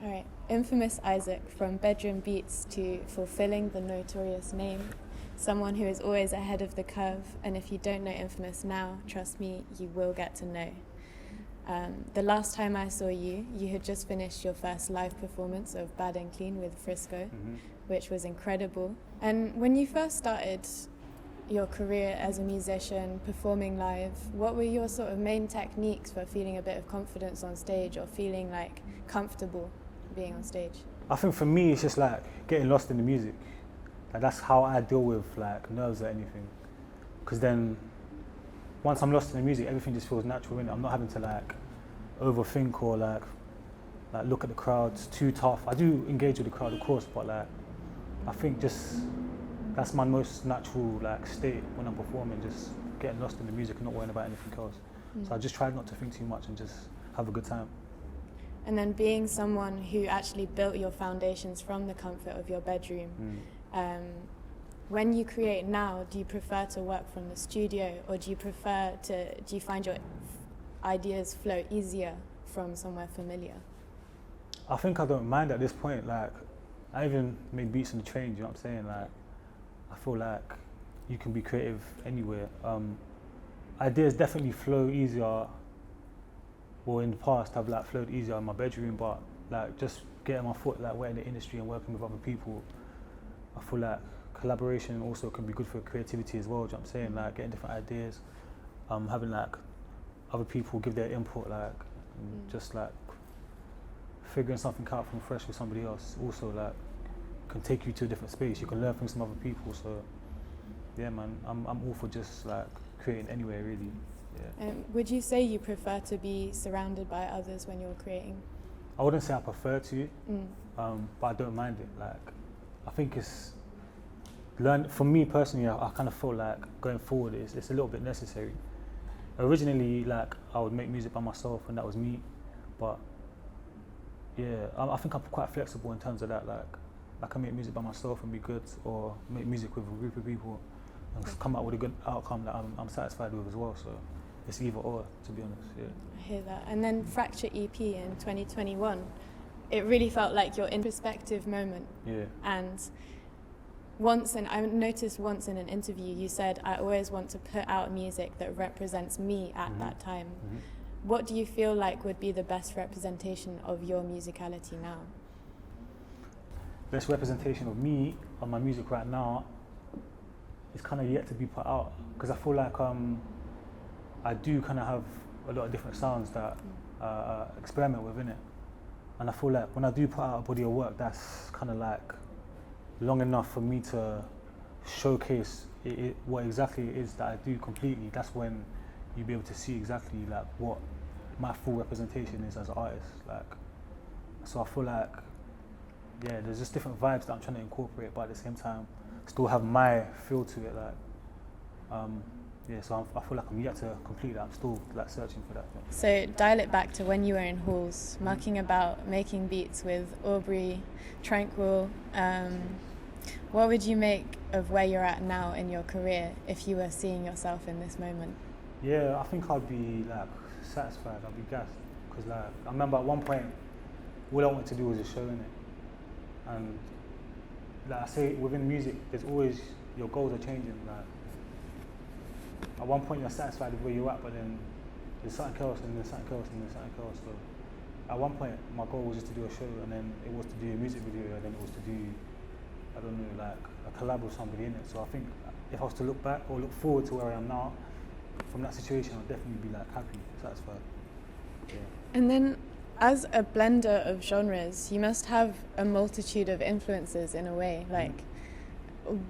All right, Infamousizak, from bedroom beats to fulfilling the notorious name. Someone who is always ahead of the curve, and if you don't know Infamous now, trust me, you will get to know. The last time I saw you, you had just finished your first live performance of Bad and Clean with Frisco, which was incredible. And when you first started your career as a musician, performing live, what were your sort of main techniques for feeling a bit of confidence on stage or feeling like comfortable being on stage? I think for me, it's just like getting lost in the music. Like that's how I deal with like nerves or anything. Because then once I'm lost in the music, everything just feels natural in it. I'm not having to like overthink or like look at the crowd. It's too tough. I do engage with the crowd, of course, but like I think just that's my most natural like state when I'm performing, just getting lost in the music and not worrying about anything else. So I just try not to think too much and just have a good time. And then being someone who actually built your foundations from the comfort of your bedroom, when you create now, do you prefer to work from the studio, or do you find your ideas flow easier from somewhere familiar? I think I don't mind at this point. Like I even make beats on the train, you know what I'm saying? Like I feel like you can be creative anywhere. Ideas definitely flow easier, or in the past have like flowed easier in my bedroom, but like just getting my foot like wet in the industry and working with other people, I feel like collaboration also can be good for creativity as well, do you know what I'm saying? Like getting different ideas, having like other people give their input, like just like figuring something out from fresh with somebody else also like can take you to a different space. You can learn from some other people, so yeah man, I'm all for just like creating anywhere really. Yeah. Would you say you prefer to be surrounded by others when you're creating? I wouldn't say I prefer to, but I don't mind it. Like, I think it's for me personally, I kind of feel like going forward it's a little bit necessary. Originally, like I would make music by myself and that was me, but yeah, I think I'm quite flexible in terms of that. Like, I can make music by myself and be good, or make music with a group of people and come out with a good outcome that I'm satisfied with as well. So it's either or, to be honest. Yeah. I hear that. And then Fracture EP in 2021, it really felt like your introspective moment. Yeah. And I noticed once in an interview you said, I always want to put out music that represents me at that time. What do you feel like would be the best representation of your musicality now? Best representation of me on my music right now is kind of yet to be put out, because I feel like I do kind of have a lot of different sounds that I experiment with in it, and I feel like when I do put out a body of work that's kind of like long enough for me to showcase what exactly it is that I do completely, that's when you'll be able to see exactly like what my full representation is as an artist. Like, so I feel like yeah, there's just different vibes that I'm trying to incorporate, but at the same time still have my feel to it. Like yeah, so I feel like I'm yet to complete that. I'm still like searching for that. So dial it back to when you were in halls, mucking about, making beats with Aubrey, Tranquil. What would you make of where you're at now in your career if you were seeing yourself in this moment? Yeah, I think I'd be like satisfied. I'd be gassed, because like I remember at one point all I wanted to do was a show in it, and like I say, within music, there's always your goals are changing. Like at one point you're satisfied with where you're at, but then there's something else, and there's something else, and there's something else. So at one point my goal was just to do a show, and then it was to do a music video, and then it was to do, I don't know, like a collab with somebody in it. So I think if I was to look back or look forward to where I am now, from that situation, I'd definitely be like happy, satisfied. Yeah. And then, as a blender of genres, you must have a multitude of influences in a way. Like,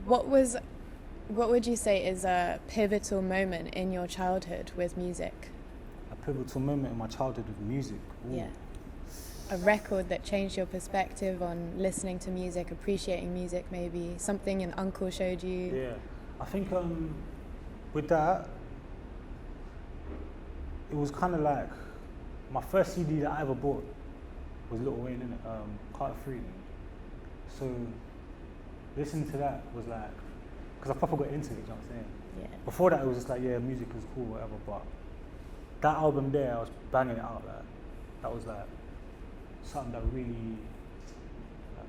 what would you say is a pivotal moment in your childhood with music? A pivotal moment in my childhood with music? Ooh. Yeah. A record that changed your perspective on listening to music, appreciating music maybe, something an uncle showed you? Yeah, I think with that, it was kind of like, my first CD that I ever bought was Lil Wayne, innit? Carter 3. So listening to that was like, because I proper got into it, you know what I'm saying? Yeah. Before that it was just like, yeah, music is cool, whatever, but that album there, I was banging it out, like, that was like something that really like,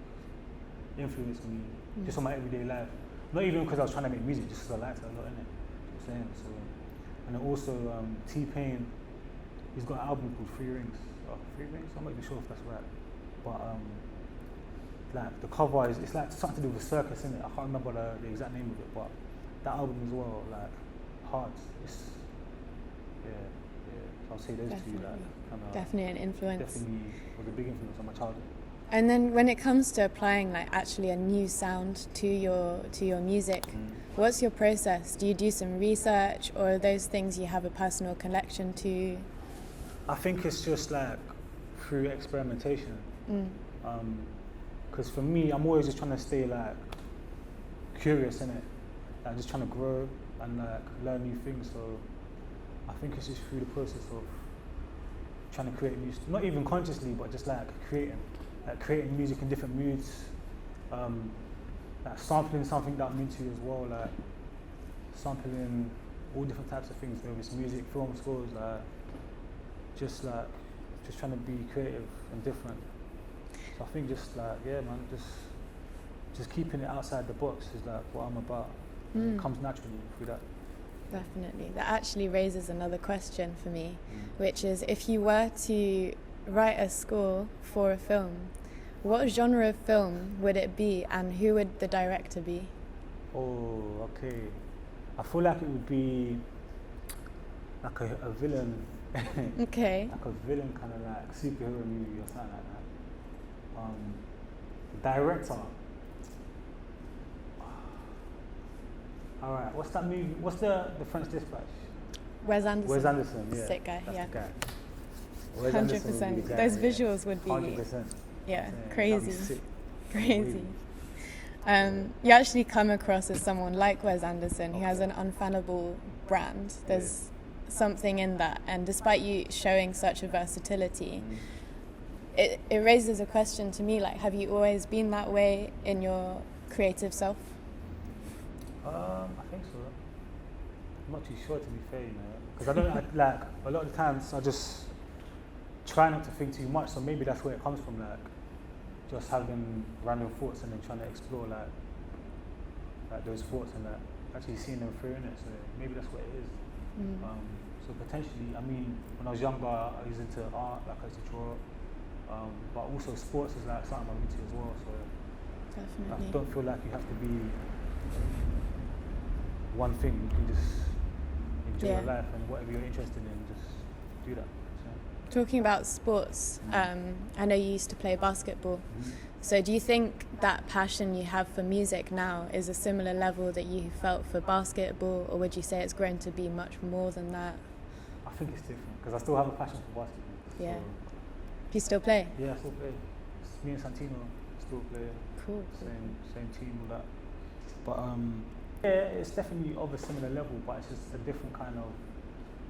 influenced me just on my everyday life. Not even because I was trying to make music, just because I liked it a lot, innit? You know what I'm saying? So, and then also T-Pain, he's got an album called Three Rings. Three Rings? I'm not even sure if that's right. But like the cover is, it's like something to do with a circus, innit? I can't remember the exact name of it, but that album as well, like hard. It's so I'll say those two, like kinda definitely an influence. Definitely was a big influence on my childhood. And then when it comes to applying like actually a new sound to your music, what's your process? Do you do some research, or are those things you have a personal connection to? I think it's just like through experimentation. Because for me, I'm always just trying to stay like curious, innit? Like just trying to grow and like learn new things. So I think it's just through the process of trying to create new, not even consciously, but just like creating music in different moods, like sampling something that I'm into as well, like sampling all different types of things, whether it's music, film scores, like just trying to be creative and different. So I think just like, yeah man, just keeping it outside the box is like what I'm about. It comes naturally through that. Definitely. That actually raises another question for me, which is if you were to write a score for a film, what genre of film would it be and who would the director be? Oh, okay. I feel like it would be like a villain. Okay. Like a villain kind of like superhero movie or something like that. Director. Alright, what's that movie? What's the French Dispatch? Wes Anderson. Wes Anderson, yeah. Sick guy, That's yeah. the guy. Wes Anderson would be the 100%. guy, Those visuals would be 100%. yeah, That'd be crazy. sick. Crazy. You actually come across as someone like Wes Anderson who has an unfallible brand. There's something in that, and despite you showing such a versatility, it raises a question to me, like, have you always been that way in your creative self? I think so. I'm not too sure, to be fair, you know, because I don't like a lot of the times I just try not to think too much, so maybe that's where it comes from, like just having random thoughts and then trying to explore like those thoughts and like actually seeing them through in it. So maybe that's what it is. So potentially, I mean, when I was younger, I was into art, like I used to draw, but also sports is like something I'm into as well. So Definitely. I don't feel like you have to be one thing. You can just enjoy your life and whatever you're interested in, just do that. So. Talking about sports, I know you used to play basketball. So do you think that passion you have for music now is a similar level that you felt for basketball, or would you say it's grown to be much more than that? I think it's different, because I still have a passion for basketball. Yeah. So. Do you still play? Yeah, I still play. Me and Santino still play. Cool. Same team, all that. But yeah, it's definitely of a similar level, but it's just a different kind of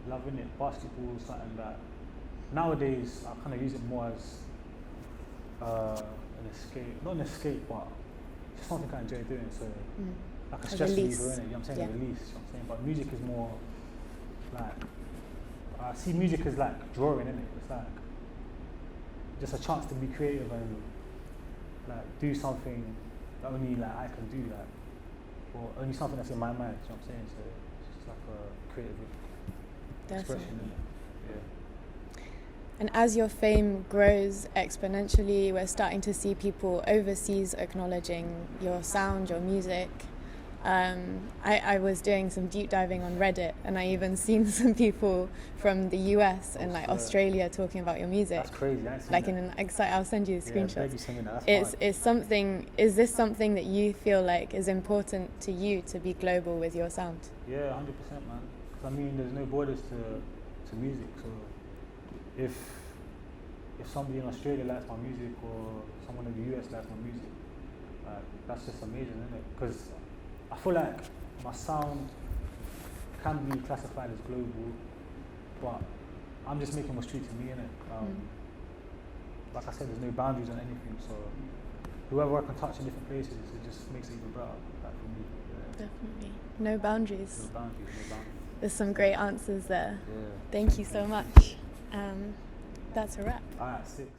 love in it. Basketball is something that nowadays I kind of use it more as an escape, not an escape, but just something I enjoy doing. So like a stress reliever, innit? You know what I'm saying? Yeah. A release. You know what I'm saying? But music is more like, I see music as like drawing, innit? It's like just a chance to be creative and like do something that only like I can do, like, or only something that's in my mind. You know what I'm saying? So it's just like a creative expression, innit? Yeah. And as your fame grows exponentially, we're starting to see people overseas acknowledging your sound, your music. I was doing some deep diving on Reddit, and I even seen some people from the US and like Australia talking about your music. That's crazy. I like in I'll send you the screenshots. Is this something that you feel like is important to you, to be global with your sound? Yeah, 100%, man. Because I mean, there's no borders to music. So if somebody in Australia likes my music, or someone in the US likes my music, that's just amazing, isn't it? Because I feel like my sound can be classified as global, but I'm just making what's true to me, innit? Like I said, there's no boundaries on anything, so whoever I can touch in different places, it just makes it even better, like for me. Yeah. Definitely. No boundaries. No boundaries, no boundaries. There's some great answers there. Yeah. Thank you so much. That's a wrap. Alright, 6.